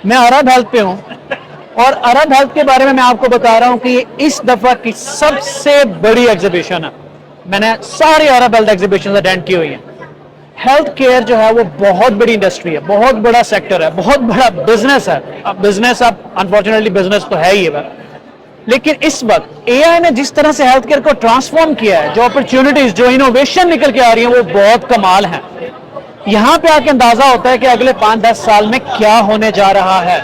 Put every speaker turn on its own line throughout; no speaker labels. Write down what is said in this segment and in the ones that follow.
میں عرب ہیلتھ پہ ہوں اور عرب ہیلتھ کے بارے میں آپ کو بتا رہا ہوں کہ یہ اس دفعہ کی سب سے بڑی ایگزیبیشن ہے. میں نے ساری عرب ہیلتھ ایگزیبیشن اٹینڈ کی ہوئی ہیں. ہیلتھ کیئر جو ہے وہ بہت بڑی انڈسٹری ہے, بہت بڑا سیکٹر ہے, بہت بڑا بزنس ہے. اب بزنس انفارچونیٹلی بزنس تو ہے ہی ہے, لیکن اس وقت اے آئی نے جس طرح سے ہیلتھ کیئر کو ٹرانسفارم کیا ہے, جو اپرچونٹیز, جو انوویشن نکل کے آ رہی ہیں وہ بہت کمال ہیں. یہاں پہ آ کے اندازہ ہوتا ہے کہ اگلے 5-10 سال میں کیا ہونے جا رہا ہے,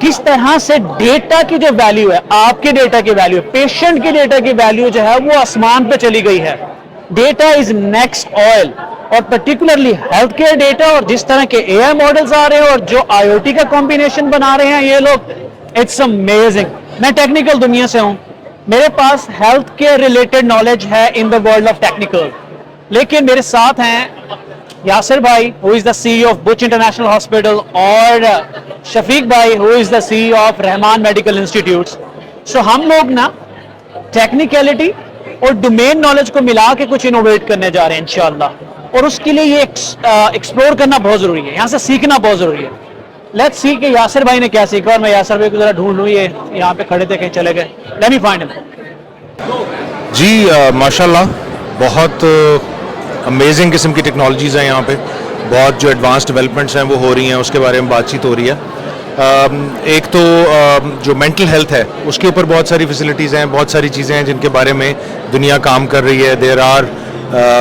کس طرح سے ڈیٹا کی جو ویلیو ہے, آپ کے ڈیٹا کی ویلیو, پیشنٹ کے ڈیٹا کی ویلیو جو ہے وہ آسمان پہ چلی گئی ہے. ڈیٹا از نیکسٹ آئل, اور پرٹیکولرلی ہیلتھ کیئر ڈیٹا, اور جس طرح کے اے آئی ماڈلز آ رہے ہیں اور جو آئی او ٹی کا کمبینیشن بنا رہے ہیں یہ لوگ, اٹس امیزنگ. میں ٹیکنیکل دنیا سے ہوں, میرے پاس ہیلتھ کیئر ریلیٹڈ نالج ہے ان دا ورلڈ آف ٹیکنیکل, لیکن میرے ساتھ ہیں یاسر بھائی who is the CEO of Butch International Hospital اور شفیق بھائی who is the CEO of Rehman medical institutes. So ہم لوگ نا ٹیکنیکلٹی اور ڈومین نالج کو ملا کے کچھ انوویٹ کرنے جا رہے ہیں انشاءاللہ, اور اس کے لیے یہ ایکسپلور کرنا بہت ضروری ہے, یہاں سے سیکھنا بہت ضروری ہے. لیٹس سی کہ یاسر بھائی نے کیا سیکھا, اور میں یاسر بھائی کو ذرا ڈھونڈ لوں, یہ یہاں پہ کھڑے تھے کہیں چلے گئے. لیٹ می فائنڈ ہم.
جی ماشاءاللہ بہت امیزنگ قسم کی ٹیکنالوجیز ہیں یہاں پہ, بہت جو ایڈوانس ڈیولپمنٹس ہیں وہ ہو رہی ہیں, اس کے بارے میں بات چیت ہو رہی ہے. ایک تو جو مینٹل ہیلتھ ہے اس کے اوپر بہت ساری فیسلٹیز ہیں, بہت ساری چیزیں ہیں جن کے بارے میں دنیا کام کر رہی ہے. دیر آر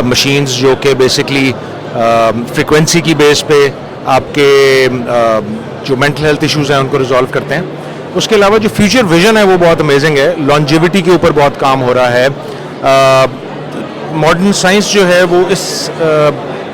مشینز جو کہ بیسکلی فریکوینسی کی بیس پہ آپ کے جو مینٹل ہیلتھ ایشوز ہیں ان کو ریزالو کرتے ہیں. اس کے علاوہ جو فیوچر ویژن ہے وہ بہت امیزنگ ہے. لانجیوٹی کے اوپر بہت کام ہو رہا ہے. ماڈرن سائنس جو ہے وہ اس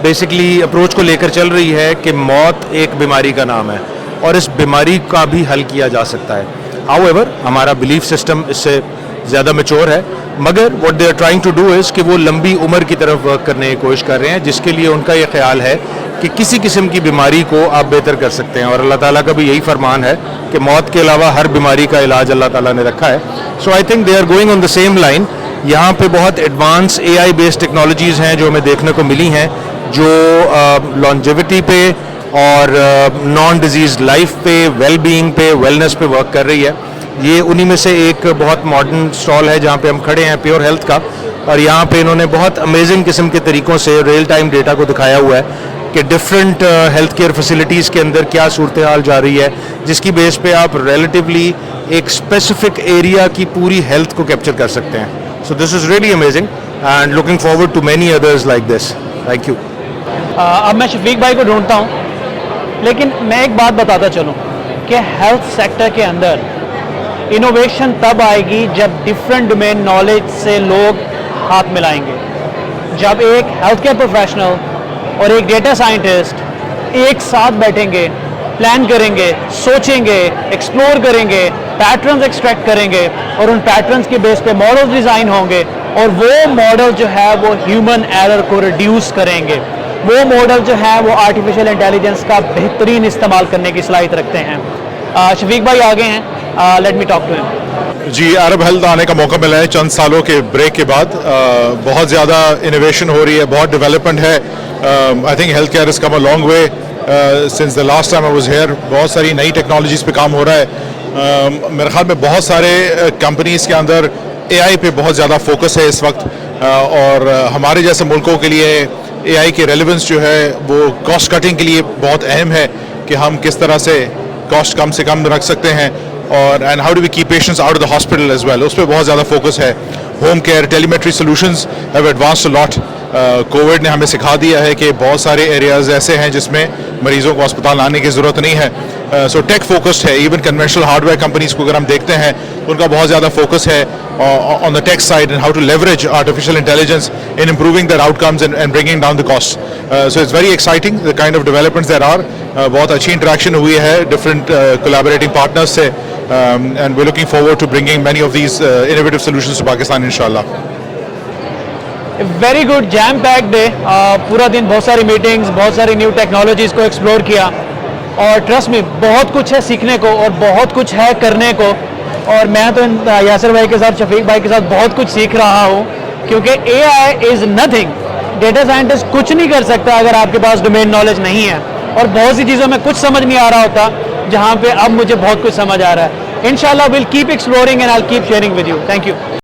بیسکلی اپروچ کو لے کر چل رہی ہے کہ موت ایک بیماری کا نام ہے اور اس بیماری کا بھی حل کیا جا سکتا ہے. ہاؤ ایور ہمارا بلیف سسٹم اس سے زیادہ میچور ہے, مگر what they are trying to do is کہ وہ لمبی عمر کی طرف ورک کرنے کی کوشش کر رہے ہیں, جس کے لیے ان کا یہ خیال ہے کہ کسی قسم کی بیماری کو آپ بہتر کر سکتے ہیں. اور اللہ تعالیٰ کا بھی یہی فرمان ہے کہ موت کے علاوہ ہر بیماری کا علاج اللہ تعالیٰ نے رکھا ہے. So I think they are going on the same line. یہاں پہ بہت advance A I based technologies ہیں جو ہمیں دیکھنے کو ملی ہیں, جو لانجیوٹی پہ اور نان ڈیزیز لائف پہ, ویل بینگ پہ, ویلنس پہ ورک کر رہی ہے. یہ انہی میں سے ایک بہت ماڈرن اسٹال ہے جہاں پہ ہم کھڑے ہیں, پیور ہیلتھ کا, اور یہاں پہ انہوں نے بہت امیزنگ قسم کے طریقوں سے ریئل ٹائم ڈیٹا کو دکھایا ہوا ہے کہ ڈفرینٹ ہیلتھ کیئر فیسلٹیز کے اندر کیا صورتحال جا رہی ہے, جس کی بیس پہ آپ ریلیٹیولی ایک اسپیسیفک ایریا کی پوری ہیلتھ کو کیپچر کر سکتے ہیں. So this is really amazing and looking forward to many others like this. Thank you.
اب میں شفیق بھائی کو ڈھونڈتا ہوں, لیکن میں ایک بات بتاتا چلوں کہ ہیلتھ سیکٹر کے اندر انوویشن تب آئے گی جب ڈفرینٹ ڈومین نالج سے لوگ ہاتھ ملائیں گے. جب ایک ہیلتھ کیئر پروفیشنل اور ایک ڈیٹا سائنٹسٹ ایک ساتھ بیٹھیں گے, پلان کریں گے, سوچیں گے, ایکسپلور کریں گے, پیٹرنز ایکسٹریکٹ کریں گے, اور ان پیٹرنز کے بیس پہ ماڈل ڈیزائن ہوں گے, اور وہ ماڈل جو ہے وہ ہیومن ایرر کو ریڈیوس کریں گے. وہ ماڈل جو ہے وہ آرٹیفیشیل انٹیلیجنس کا بہترین استعمال کرنے کی صلاحیت رکھتے ہیں. شفیق بھائی آگے ہیں, لیٹ می ٹاک ٹو ہم.
جی عرب ہیلتھ آنے کا موقع ملا ہے چند سالوں کے بریک کے بعد. بہت زیادہ انوویشن ہو رہی ہے, بہت ڈیولپمنٹ ہے. I think health care is come a long way since the last time I was here. بہت ساری نئی ٹیکنالوجیز پہ کام ہو رہا ہے. میرے خیال میں بہت سارے کمپنیز کے اندر اے آئی پہ بہت زیادہ فوکس ہے اس وقت, اور ہمارے جیسے ملکوں کے لیے اے آئی کی ریلیونس جو ہے وہ کاسٹ کٹنگ کے لیے بہت اہم ہے کہ ہم کس طرح سے کاسٹ کم سے کم رکھ سکتے ہیں, اور and how do we keep patients out of the hospital as well. اس پہ بہت زیادہ فوکس ہے. Home care, telemetry solutions have advanced a lot. Covid نے ہمیں سکھا دیا ہے کہ بہت سارے ایریاز ایسے ہیں جس میں مریضوں کو اسپتال آنے کی ضرورت نہیں ہے. سو ٹیک فوکسڈ ہے. Even conventional hard where companies کو اگر ہم دیکھتے ہیں تو ان کا بہت زیادہ فوکس ہے on the tech side and how to leverage artificial intelligence in improving their outcomes and bringing down the cost. So it's very exciting the kind of developments there are. بہت اچھی interaction ہوئی ہے different collaborating partners سے, and we looking forward to bringing many of these innovative solutions to Pakistan انشاءاللہ.
Very good gem pack day. پورا دن بہت ساری میٹنگز, بہت ساری نیو ٹیکنالوجیز کو ایکسپلور کیا, اور ٹرسٹ میں بہت کچھ ہے سیکھنے کو اور بہت کچھ ہے کرنے کو. اور میں تو یاسر بھائی کے ساتھ, شفیق بھائی کے ساتھ بہت کچھ سیکھ رہا ہوں, کیونکہ اے آئی از نتھنگ. ڈیٹا سائنٹسٹ کچھ نہیں کر سکتا اگر آپ کے پاس ڈومین نالج نہیں ہے, اور بہت سی چیزوں میں کچھ سمجھ نہیں آ رہا ہوتا. جہاں پہ اب مجھے بہت کچھ سمجھ آ رہا ہے. انشاءاللہ we'll keep exploring and I'll keep sharing with you. Thank you.